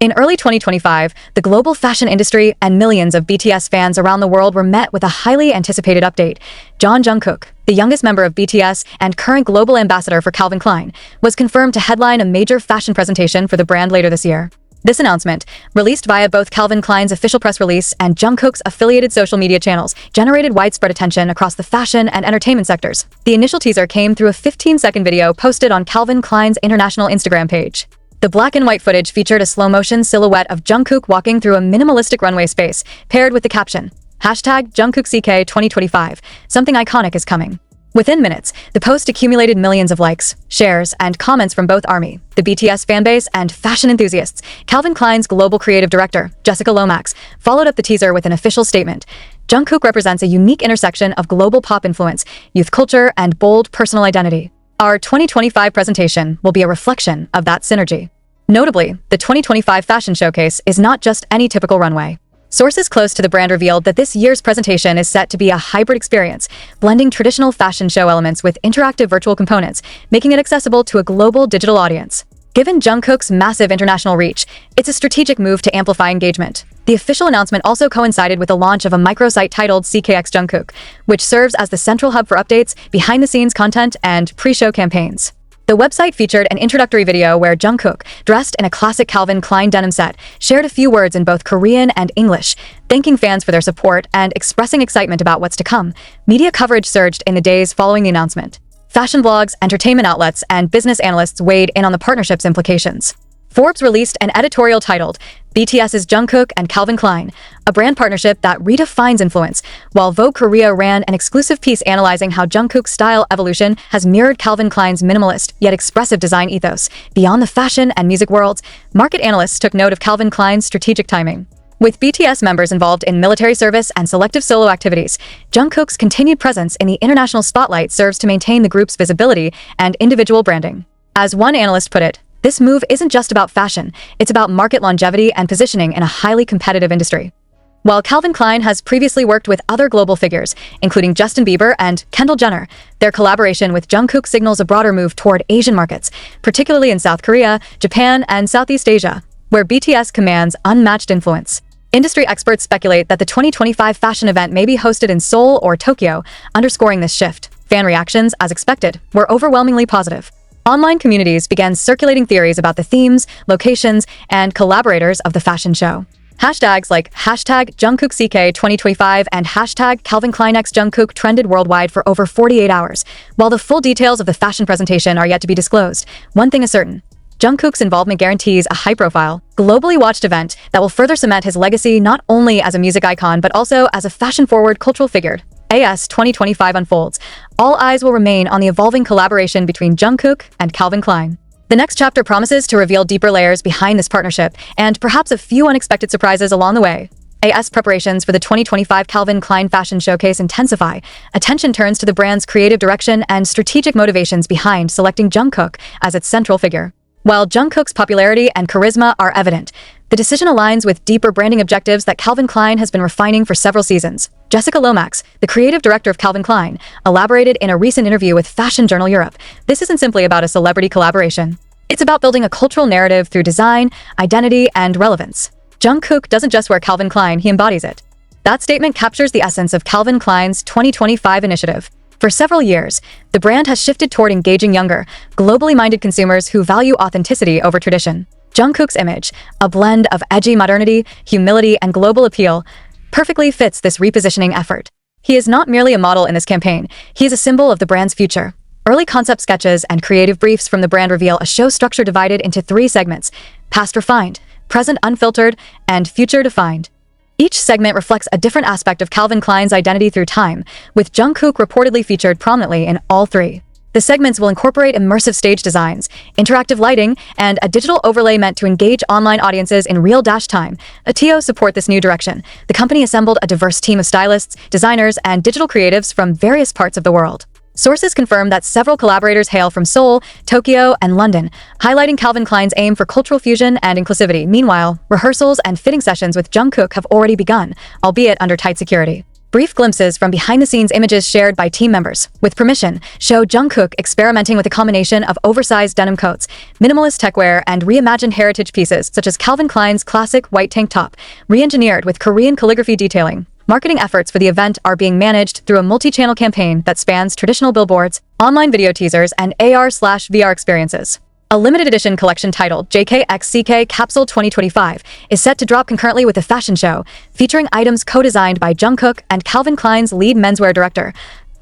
In early 2025, the global fashion industry and millions of BTS fans around the world were met with a highly anticipated update. Jungkook, the youngest member of BTS and current global ambassador for Calvin Klein, was confirmed to headline a major fashion presentation for the brand later this year. This announcement, released via both Calvin Klein's official press release and Jungkook's affiliated social media channels, generated widespread attention across the fashion and entertainment sectors. The initial teaser came through a 15-second video posted on Calvin Klein's international Instagram page. The black and white footage featured a slow-motion silhouette of Jungkook walking through a minimalistic runway space, paired with the caption, #JungkookCK 2025, something iconic is coming. Within minutes, the post accumulated millions of likes, shares, and comments from both ARMY, the BTS fanbase, and fashion enthusiasts. Calvin Klein's global creative director, Jessica Lomax, followed up the teaser with an official statement. Jungkook represents a unique intersection of global pop influence, youth culture, and bold personal identity. Our 2025 presentation will be a reflection of that synergy. Notably, the 2025 fashion showcase is not just any typical runway. Sources close to the brand revealed that this year's presentation is set to be a hybrid experience, blending traditional fashion show elements with interactive virtual components, making it accessible to a global digital audience. Given Jungkook's massive international reach, it's a strategic move to amplify engagement. The official announcement also coincided with the launch of a microsite titled CKX Jungkook, which serves as the central hub for updates, behind-the-scenes content, and pre-show campaigns. The website featured an introductory video where Jungkook, dressed in a classic Calvin Klein denim set, shared a few words in both Korean and English, thanking fans for their support and expressing excitement about what's to come. Media coverage surged in the days following the announcement. Fashion blogs, entertainment outlets, and business analysts weighed in on the partnership's implications. Forbes released an editorial titled, BTS's Jungkook and Calvin Klein, a brand partnership that redefines influence, while Vogue Korea ran an exclusive piece analyzing how Jungkook's style evolution has mirrored Calvin Klein's minimalist yet expressive design ethos. Beyond the fashion and music worlds, market analysts took note of Calvin Klein's strategic timing. With BTS members involved in military service and selective solo activities, Jungkook's continued presence in the international spotlight serves to maintain the group's visibility and individual branding. As one analyst put it, this move isn't just about fashion, it's about market longevity and positioning in a highly competitive industry. While Calvin Klein has previously worked with other global figures, including Justin Bieber and Kendall Jenner, their collaboration with Jungkook signals a broader move toward Asian markets, particularly in South Korea, Japan, and Southeast Asia, where BTS commands unmatched influence. Industry experts speculate that the 2025 fashion event may be hosted in Seoul or Tokyo, underscoring this shift. Fan reactions, as expected, were overwhelmingly positive. Online communities began circulating theories about the themes, locations, and collaborators of the fashion show. Hashtags like #JungkookCK 2025 and #CalvinKleinXJungkook trended worldwide for over 48 hours. While the full details of the fashion presentation are yet to be disclosed, one thing is certain. Jungkook's involvement guarantees a high-profile, globally watched event that will further cement his legacy not only as a music icon but also as a fashion-forward cultural figure. As 2025 unfolds, all eyes will remain on the evolving collaboration between Jungkook and Calvin Klein. The next chapter promises to reveal deeper layers behind this partnership and perhaps a few unexpected surprises along the way. As preparations for the 2025 Calvin Klein Fashion Showcase intensify, attention turns to the brand's creative direction and strategic motivations behind selecting Jungkook as its central figure. While Jungkook's popularity and charisma are evident, the decision aligns with deeper branding objectives that Calvin Klein has been refining for several seasons. Jessica Lomax, the creative director of Calvin Klein, elaborated in a recent interview with Fashion Journal Europe. This isn't simply about a celebrity collaboration. It's about building a cultural narrative through design, identity, and relevance. Jungkook doesn't just wear Calvin Klein, he embodies it. That statement captures the essence of Calvin Klein's 2025 initiative. For several years, the brand has shifted toward engaging younger, globally minded consumers who value authenticity over tradition. Jungkook's image, a blend of edgy modernity, humility, and global appeal, perfectly fits this repositioning effort. He is not merely a model in this campaign, he is a symbol of the brand's future. Early concept sketches and creative briefs from the brand reveal a show structure divided into 3 segments: past refined, present unfiltered, and future defined. Each segment reflects a different aspect of Calvin Klein's identity through time, with Jungkook reportedly featured prominently in all 3. The segments will incorporate immersive stage designs, interactive lighting, and a digital overlay meant to engage online audiences in real time. To support this new direction, the company assembled a diverse team of stylists, designers, and digital creatives from various parts of the world. Sources confirm that several collaborators hail from Seoul, Tokyo, and London, highlighting Calvin Klein's aim for cultural fusion and inclusivity. Meanwhile, rehearsals and fitting sessions with Jungkook have already begun, albeit under tight security. Brief glimpses from behind-the-scenes images shared by team members, with permission, show Jungkook experimenting with a combination of oversized denim coats, minimalist techwear, and reimagined heritage pieces such as Calvin Klein's classic white tank top, re-engineered with Korean calligraphy detailing. Marketing efforts for the event are being managed through a multi-channel campaign that spans traditional billboards, online video teasers, and AR/VR experiences. A limited edition collection titled JKXCK Capsule 2025 is set to drop concurrently with the fashion show, featuring items co-designed by Jungkook and Calvin Klein's lead menswear director.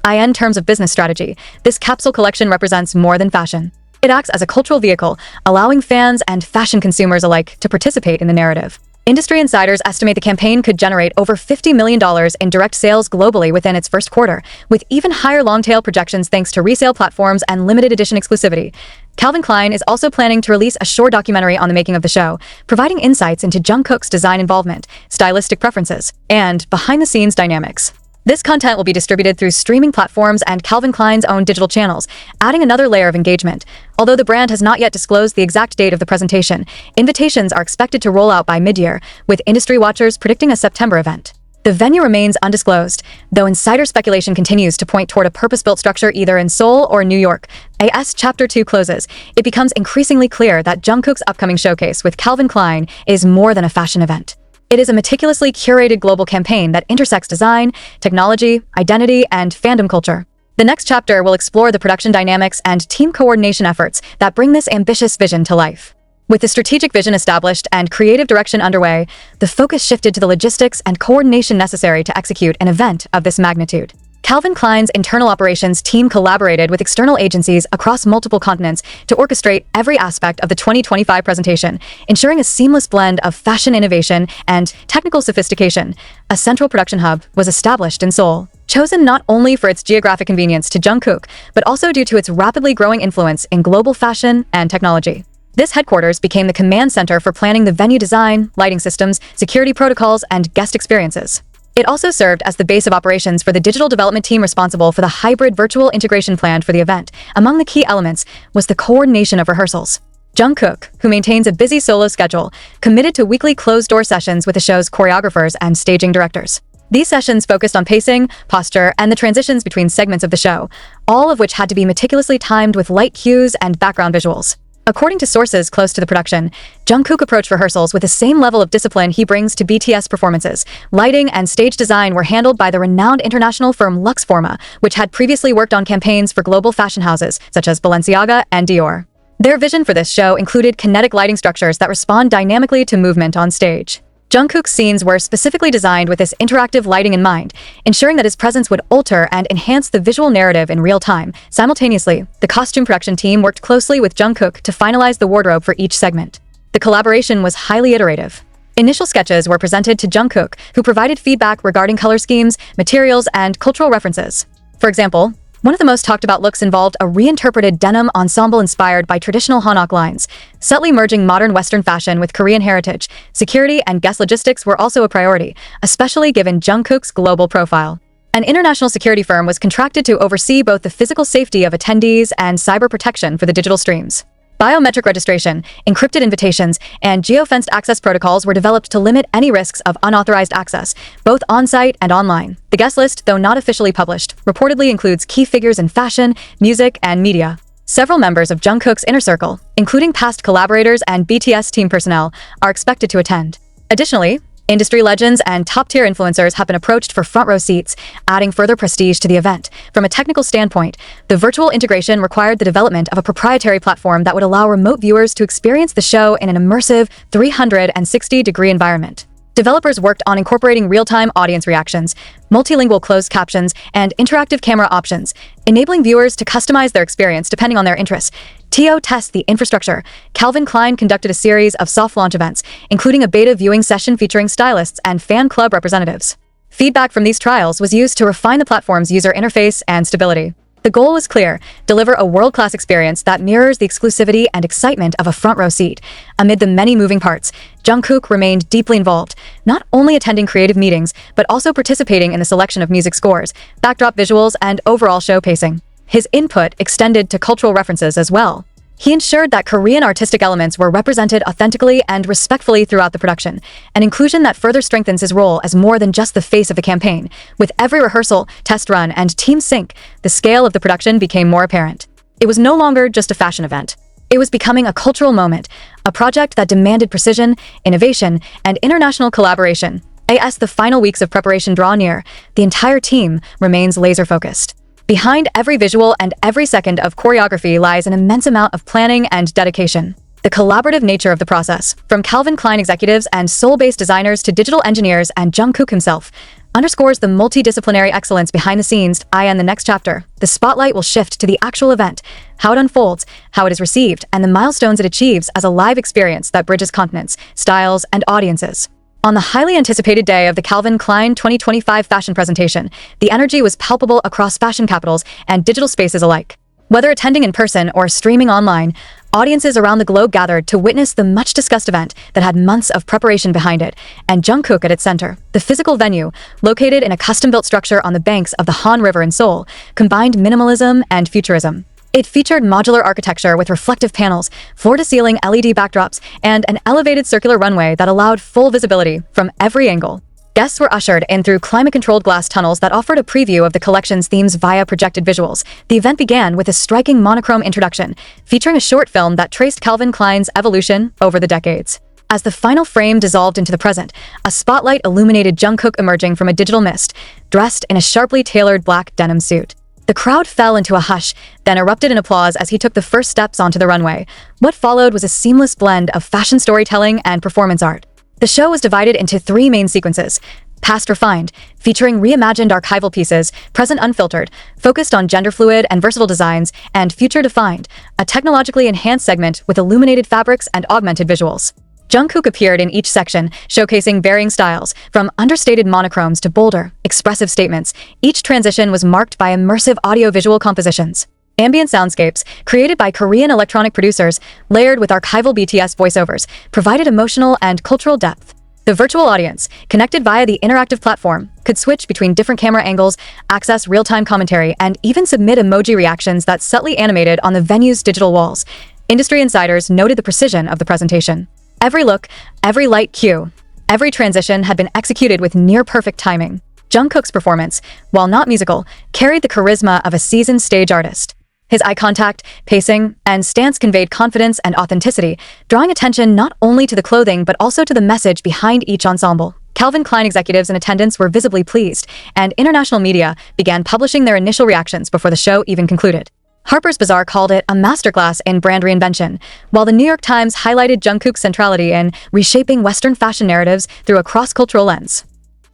In terms of business strategy, this capsule collection represents more than fashion. It acts as a cultural vehicle, allowing fans and fashion consumers alike to participate in the narrative. Industry insiders estimate the campaign could generate over $50 million in direct sales globally within its first quarter, with even higher long-tail projections thanks to resale platforms and limited edition exclusivity. Calvin Klein is also planning to release a short documentary on the making of the show, providing insights into Jungkook's design involvement, stylistic preferences, and behind-the-scenes dynamics. This content will be distributed through streaming platforms and Calvin Klein's own digital channels, adding another layer of engagement. Although the brand has not yet disclosed the exact date of the presentation, invitations are expected to roll out by mid-year, with industry watchers predicting a September event. The venue remains undisclosed, though insider speculation continues to point toward a purpose-built structure either in Seoul or New York. As Chapter 2 closes, it becomes increasingly clear that Jungkook's upcoming showcase with Calvin Klein is more than a fashion event. It is a meticulously curated global campaign that intersects design, technology, identity, and fandom culture. The next chapter will explore the production dynamics and team coordination efforts that bring this ambitious vision to life. With the strategic vision established and creative direction underway, the focus shifted to the logistics and coordination necessary to execute an event of this magnitude. Calvin Klein's internal operations team collaborated with external agencies across multiple continents to orchestrate every aspect of the 2025 presentation, ensuring a seamless blend of fashion innovation and technical sophistication. A central production hub was established in Seoul, chosen not only for its geographic convenience to Jungkook, but also due to its rapidly growing influence in global fashion and technology. This headquarters became the command center for planning the venue design, lighting systems, security protocols, and guest experiences. It also served as the base of operations for the digital development team responsible for the hybrid virtual integration planned for the event. Among the key elements was the coordination of rehearsals. Jungkook, who maintains a busy solo schedule, committed to weekly closed-door sessions with the show's choreographers and staging directors. These sessions focused on pacing, posture, and the transitions between segments of the show, all of which had to be meticulously timed with light cues and background visuals. According to sources close to the production, Jungkook approached rehearsals with the same level of discipline he brings to BTS performances. Lighting and stage design were handled by the renowned international firm Luxforma, which had previously worked on campaigns for global fashion houses such as Balenciaga and Dior. Their vision for this show included kinetic lighting structures that respond dynamically to movement on stage. Jungkook's scenes were specifically designed with this interactive lighting in mind, ensuring that his presence would alter and enhance the visual narrative in real time. Simultaneously, the costume production team worked closely with Jungkook to finalize the wardrobe for each segment. The collaboration was highly iterative. Initial sketches were presented to Jungkook, who provided feedback regarding color schemes, materials, and cultural references. For example, one of the most talked about looks involved a reinterpreted denim ensemble inspired by traditional Hanok lines, subtly merging modern Western fashion with Korean heritage. Security and guest logistics were also a priority, especially given Jungkook's global profile. An international security firm was contracted to oversee both the physical safety of attendees and cyber protection for the digital streams. Biometric registration, encrypted invitations, and geofenced access protocols were developed to limit any risks of unauthorized access, both on-site and online. The guest list, though not officially published, reportedly includes key figures in fashion, music, and media. Several members of Jungkook's inner circle, including past collaborators and BTS team personnel, are expected to attend. Additionally, industry legends and top-tier influencers have been approached for front-row seats, adding further prestige to the event. From a technical standpoint, the virtual integration required the development of a proprietary platform that would allow remote viewers to experience the show in an immersive 360-degree environment. Developers worked on incorporating real-time audience reactions, multilingual closed captions, and interactive camera options, enabling viewers to customize their experience depending on their interests. To test the infrastructure, Calvin Klein conducted a series of soft launch events, including a beta viewing session featuring stylists and fan club representatives. Feedback from these trials was used to refine the platform's user interface and stability. The goal was clear: deliver a world-class experience that mirrors the exclusivity and excitement of a front-row seat. Amid the many moving parts, Jungkook remained deeply involved, not only attending creative meetings, but also participating in the selection of music scores, backdrop visuals, and overall show pacing. His input extended to cultural references as well. He ensured that Korean artistic elements were represented authentically and respectfully throughout the production, an inclusion that further strengthens his role as more than just the face of the campaign. With every rehearsal, test run, and team sync, the scale of the production became more apparent. It was no longer just a fashion event. It was becoming a cultural moment, a project that demanded precision, innovation, and international collaboration. As the final weeks of preparation draw near, the entire team remains laser-focused. Behind every visual and every second of choreography lies an immense amount of planning and dedication. The collaborative nature of the process, from Calvin Klein executives and Seoul-based designers to digital engineers and Jungkook himself, underscores the multidisciplinary excellence behind the scenes. In the next chapter, the spotlight will shift to the actual event, how it unfolds, how it is received, and the milestones it achieves as a live experience that bridges continents, styles, and audiences. On the highly anticipated day of the Calvin Klein 2025 fashion presentation, the energy was palpable across fashion capitals and digital spaces alike. Whether attending in person or streaming online, audiences around the globe gathered to witness the much-discussed event that had months of preparation behind it, and Jungkook at its center. The physical venue, located in a custom-built structure on the banks of the Han River in Seoul, combined minimalism and futurism. It featured modular architecture with reflective panels, floor-to-ceiling LED backdrops, and an elevated circular runway that allowed full visibility from every angle. Guests were ushered in through climate-controlled glass tunnels that offered a preview of the collection's themes via projected visuals. The event began with a striking monochrome introduction, featuring a short film that traced Calvin Klein's evolution over the decades. As the final frame dissolved into the present, a spotlight illuminated Jungkook emerging from a digital mist, dressed in a sharply tailored black denim suit. The crowd fell into a hush, then erupted in applause as he took the first steps onto the runway. What followed was a seamless blend of fashion storytelling and performance art. The show was divided into three main sequences: Past Refined, featuring reimagined archival pieces, Present Unfiltered, focused on gender-fluid and versatile designs, and Future Defined, a technologically enhanced segment with illuminated fabrics and augmented visuals. Jungkook appeared in each section, showcasing varying styles, from understated monochromes to bolder, expressive statements. Each transition was marked by immersive audio-visual compositions. Ambient soundscapes, created by Korean electronic producers, layered with archival BTS voiceovers, provided emotional and cultural depth. The virtual audience, connected via the interactive platform, could switch between different camera angles, access real-time commentary, and even submit emoji reactions that subtly animated on the venue's digital walls. Industry insiders noted the precision of the presentation. Every look, every light cue, every transition had been executed with near-perfect timing. Jungkook's performance, while not musical, carried the charisma of a seasoned stage artist. His eye contact, pacing, and stance conveyed confidence and authenticity, drawing attention not only to the clothing but also to the message behind each ensemble. Calvin Klein executives in attendance were visibly pleased, and international media began publishing their initial reactions before the show even concluded. Harper's Bazaar called it a masterclass in brand reinvention, while the New York Times highlighted Jungkook's centrality in reshaping Western fashion narratives through a cross-cultural lens.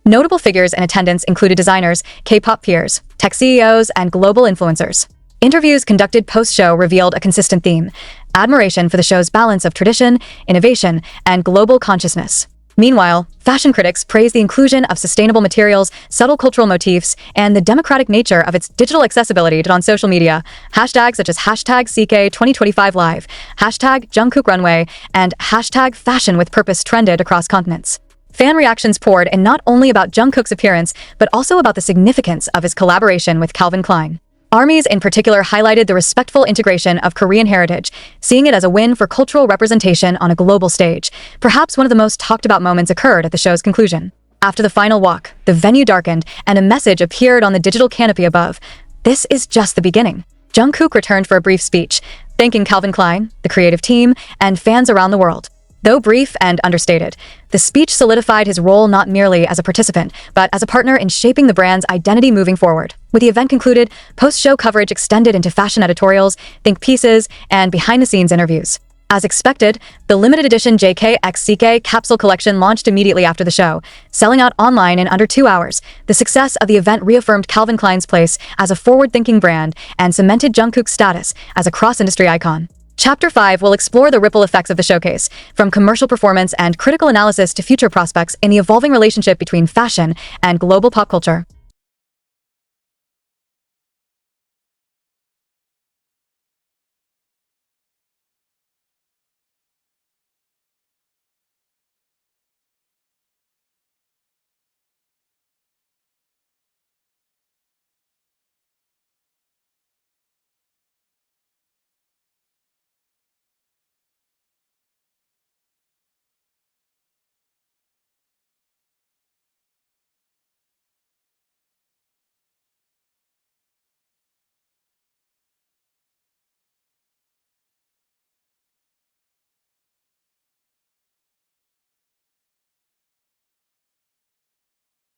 Notable figures in attendance included designers, K-pop peers, tech CEOs, and global influencers. Interviews conducted post-show revealed a consistent theme: admiration for the show's balance of tradition, innovation, and global consciousness. Meanwhile, fashion critics praised the inclusion of sustainable materials, subtle cultural motifs, and the democratic nature of its digital accessibility on social media. Hashtags such as hashtag CK2025Live, hashtag Jungkook Runway, and hashtag Fashion with Purpose trended across continents. Fan reactions poured in not only about Jungkook's appearance, but also about the significance of his collaboration with Calvin Klein. Armies in particular highlighted the respectful integration of Korean heritage, seeing it as a win for cultural representation on a global stage. Perhaps one of the most talked about moments occurred at the show's conclusion. After the final walk, the venue darkened and a message appeared on the digital canopy above: "This is just the beginning." Jungkook returned for a brief speech, thanking Calvin Klein, the creative team, and fans around the world. Though brief and understated, the speech solidified his role not merely as a participant, but as a partner in shaping the brand's identity moving forward. With the event concluded, post-show coverage extended into fashion editorials, think pieces, and behind-the-scenes interviews. As expected, the limited edition JKXCK capsule collection launched immediately after the show, selling out online in under 2 hours. The success of the event reaffirmed Calvin Klein's place as a forward-thinking brand and cemented Jungkook's status as a cross-industry icon. Chapter 5 will explore the ripple effects of the showcase, from commercial performance and critical analysis to future prospects in the evolving relationship between fashion and global pop culture.